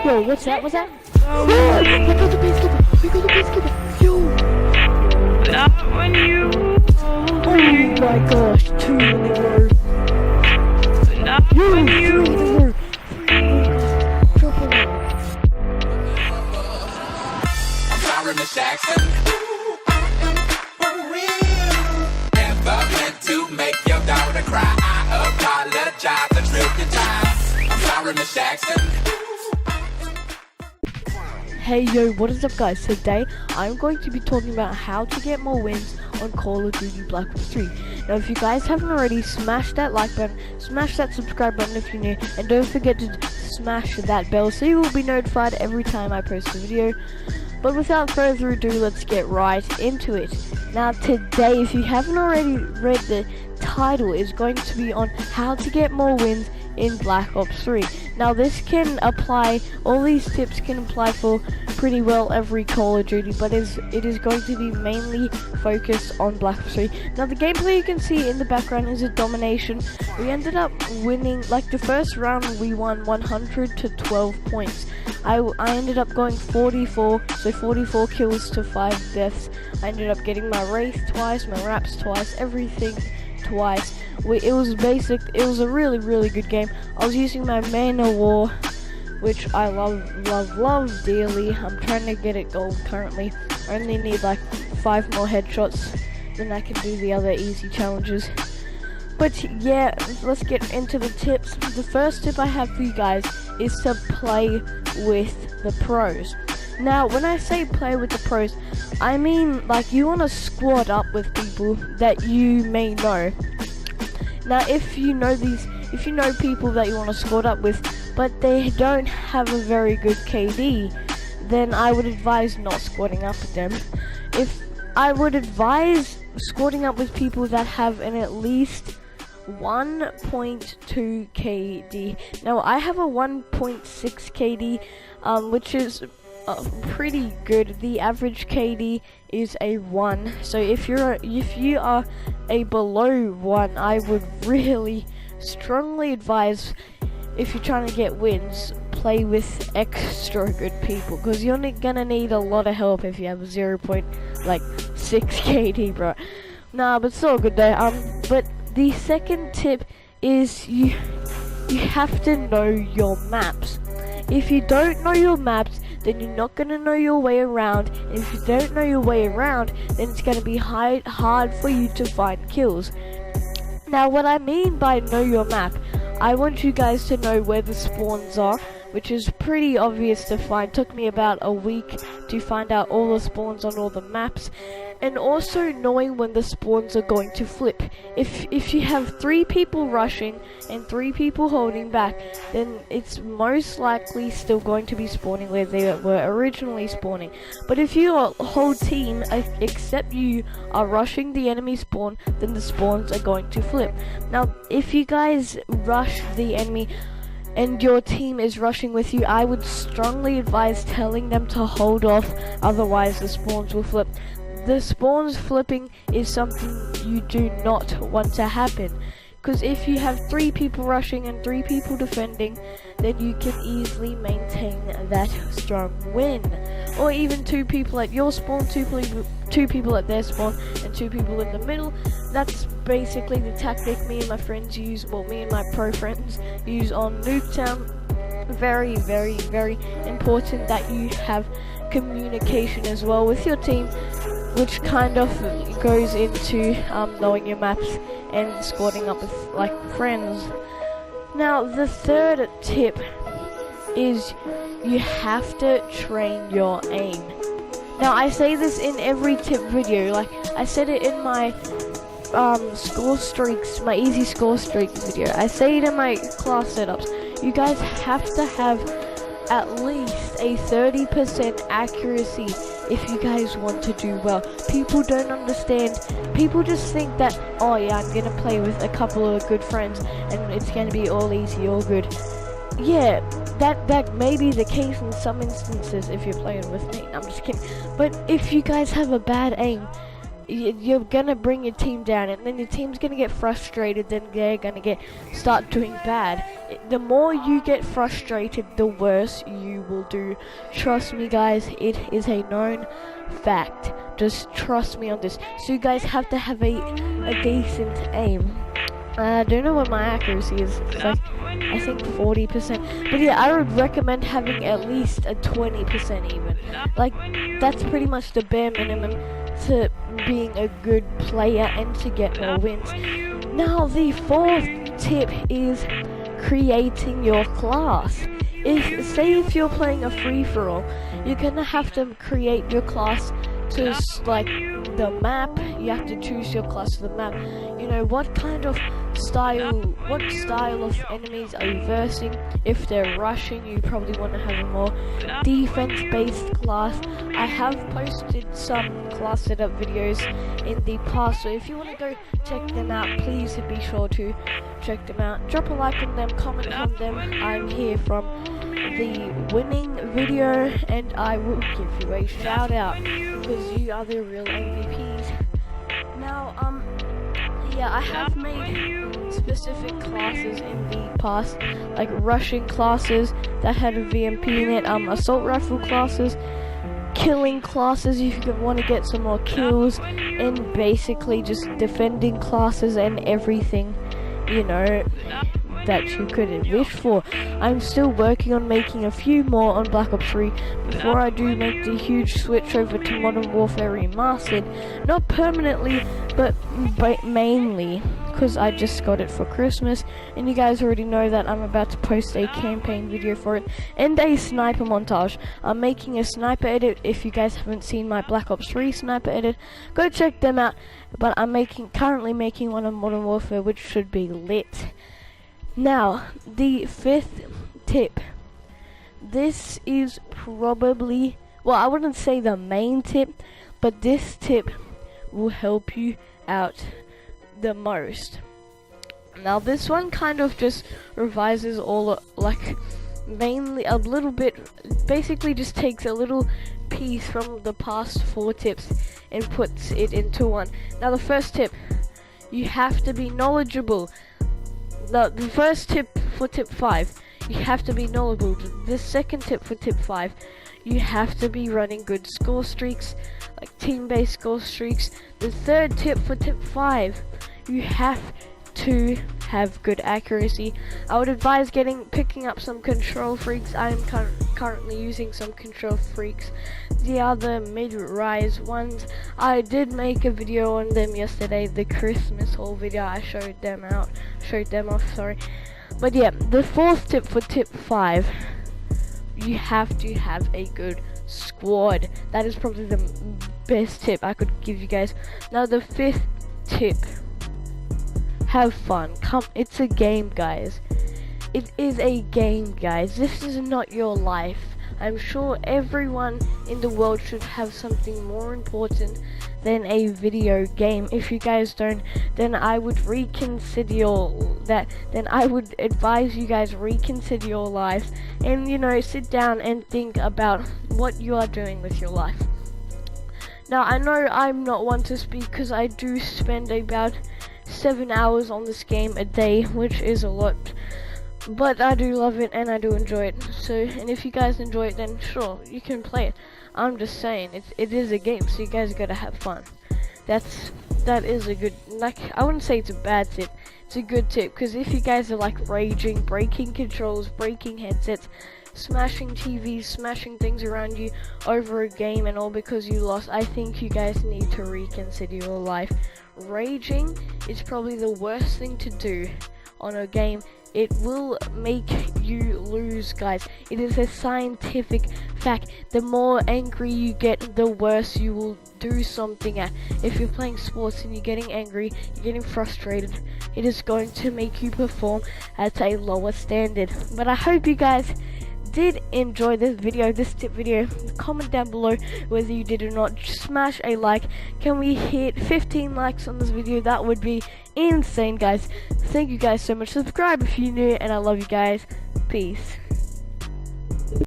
Yo, what's that? What's that? Oh, we got the peacekeeper. We got the peacekeeper. Yo. Not when you hold me. Oh my gosh, 2 in a row. Not Yo, when 3 you. in a row. Triple. I'm sorry, Miss Jackson. Never meant to make your daughter cry. I apologize a trillion times. I'm sorry, Miss Jackson. Hey yo, what is up guys? Today I'm going to be talking about how to get more wins on Call of Duty Black Ops 3. Now if you guys haven't already, smash that like button, smash that subscribe button if you're new, and don't forget to smash that bell so you will be notified every time I post a video. But without further ado, let's get right into it. Now today, if you haven't already read the title, is going to be on how to get more wins in Black Ops 3. Now this can apply, all these tips can apply for pretty well every Call of Duty, but it is going to be mainly focused on Black Ops 3. Now the gameplay you can see in the background is a domination. We ended up winning, like the first round we won 100 to 12 points. I ended up going 44, so 44 kills to 5 deaths. I ended up getting my Wraith twice, my Raps twice, everything twice. It was a really good game. I was using my Man of War, which I love dearly. I'm trying to get it gold currently. I only need like 5 more headshots, then I can do the other easy challenges. But yeah, let's get into the tips. The first tip I have for you guys is to play with the pros. Now, when I say play with the pros, I mean like you want to squad up with people that you may know. Now, if you know people that you want to squad up with, but they don't have a very good KD, then I would advise not squadding up with them. I would advise squadding up with people that have an at least 1.2 KD. Now I have a 1.6 KD, which is pretty good. The average KD is a 1. So if you are a below 1, I would really strongly advise, if you're trying to get wins, play with extra good people, because you're gonna need a lot of help if you have a 0.6 KD, bro. Nah, but it's all good though. But the second tip is you have to know your maps. If you don't know your maps, then you're not going to know your way around. And if you don't know your way around, then it's going to be hard for you to find kills. Now, what I mean by know your map, I want you guys to know where the spawns are, which is pretty obvious to find. Took me about a week to find out all the spawns on all the maps, and also knowing when the spawns are going to flip. If you have 3 people rushing and 3 people holding back, then it's most likely still going to be spawning where they were originally spawning. But if your whole team, except you, are rushing the enemy spawn, then the spawns are going to flip. Now, if you guys rush the enemy and your team is rushing with you, I would strongly advise telling them to hold off, otherwise the spawns will flip. The spawns flipping is something you do not want to happen, because if you have 3 people rushing and 3 people defending, then you can easily maintain that strong win. Or even 2 people at your spawn, 2 people at their spawn, and 2 people in the middle. That's basically the tactic me and my friends use, well, me and my pro friends use on Nuketown. Very important that you have communication as well with your team, which kind of goes into knowing your maps and squadding up with like friends. Now the third tip is you have to train your aim. Now I say this in every tip video, like I said it in my score streaks, my easy score streaks video. I say it in my class setups. You guys have to have at least a 30% accuracy if you guys want to do well. People don't understand. People just think that, oh yeah, I'm gonna play with a couple of good friends and it's gonna be all easy, all good. Yeah, that may be the case in some instances if you're playing with me. I'm just kidding. But if you guys have a bad aim, you're gonna bring your team down, and then your team's gonna get frustrated, then they're gonna start doing bad. The more you get frustrated, the worse you will do. Trust me guys, it is a known fact. Just trust me on this. So you guys have to have a decent aim. I don't know what my accuracy is. It's like, I think 40%. But yeah, I would recommend having at least a 20% even. Like, that's pretty much the bare minimum to being a good player and to get more wins. Now, the fourth tip is creating your class. Say if you're playing a free-for-all, you're gonna have to create your class to like the map. You have to choose your class for the map. You know, what style of enemies are you versing? If they're rushing, you probably want to have a more defense-based class. I have posted some class setup videos in the past, so if you want to go check them out, please be sure to check them out. Drop a like on them, comment on them. I'm here from the winning video, and I will give you a shout out because you are the real MVPs. Now, yeah, I have made specific classes in the past, like rushing classes that had a VMP in it, assault rifle classes, killing classes if you want to get some more kills, and basically just defending classes and everything, you know, that you could wish for. I'm still working on making a few more on Black Ops 3 before I do make the huge switch over to Modern Warfare Remastered. Not permanently, but mainly because I just got it for Christmas, and you guys already know that I'm about to post a campaign video for it and a sniper montage. I'm making a sniper edit. If you guys haven't seen my Black Ops 3 sniper edit, go check them out. But I'm currently making one on Modern Warfare, which should be lit. Now, the fifth tip. This is probably, well, I wouldn't say the main tip, but this tip will help you out the most. Now, this one kind of just revises all, like, mainly a little bit, basically just takes a little piece from the past 4 tips and puts it into one. Now, the first tip, you have to be knowledgeable. The first tip for tip 5, you have to be knowledgeable. The second tip for tip 5, you have to be running good score streaks, like team-based score streaks. The third tip for tip 5, you have to have good accuracy. I would advise picking up some control freaks. I am currently using some control freaks. The other mid-rise ones, I did make a video on them yesterday, the Christmas haul video. I showed them off, sorry. But yeah, the fourth tip for tip 5, you have to have a good squad. That is probably the best tip I could give you guys. Now, the fifth tip, have fun. It's a game, guys. It is a game, guys. This is not your life. I'm sure everyone in the world should have something more important than a video game. If you guys don't, then I would then I would advise you guys reconsider your lives and, you know, sit down and think about what you are doing with your life. Now, I know I'm not one to speak because I do spend about 7 hours on this game a day, which is a lot, but I do love it and I do enjoy it. So, and if you guys enjoy it, then sure, you can play it. I'm just saying, it is a game, so you guys gotta have fun. That is a good, like, I wouldn't say it's a bad tip, it's a good tip, because if you guys are like raging, breaking controls, breaking headsets, smashing TVs, smashing things around you over a game and all because you lost, I think you guys need to reconsider your life. Raging is probably the worst thing to do on a game. It will make you lose, guys. It is a scientific fact. The more angry you get, the worse you will do something at. If you're playing sports and you're getting angry, you're getting frustrated, it is going to make you perform at a lower standard. But I hope you guys did enjoy this video, this tip video. Comment down below whether you did or not. Smash a like. Can we hit 15 likes on this video? That would be insane, guys. Thank you guys so much. Subscribe if you're new, and I love you guys. Peace.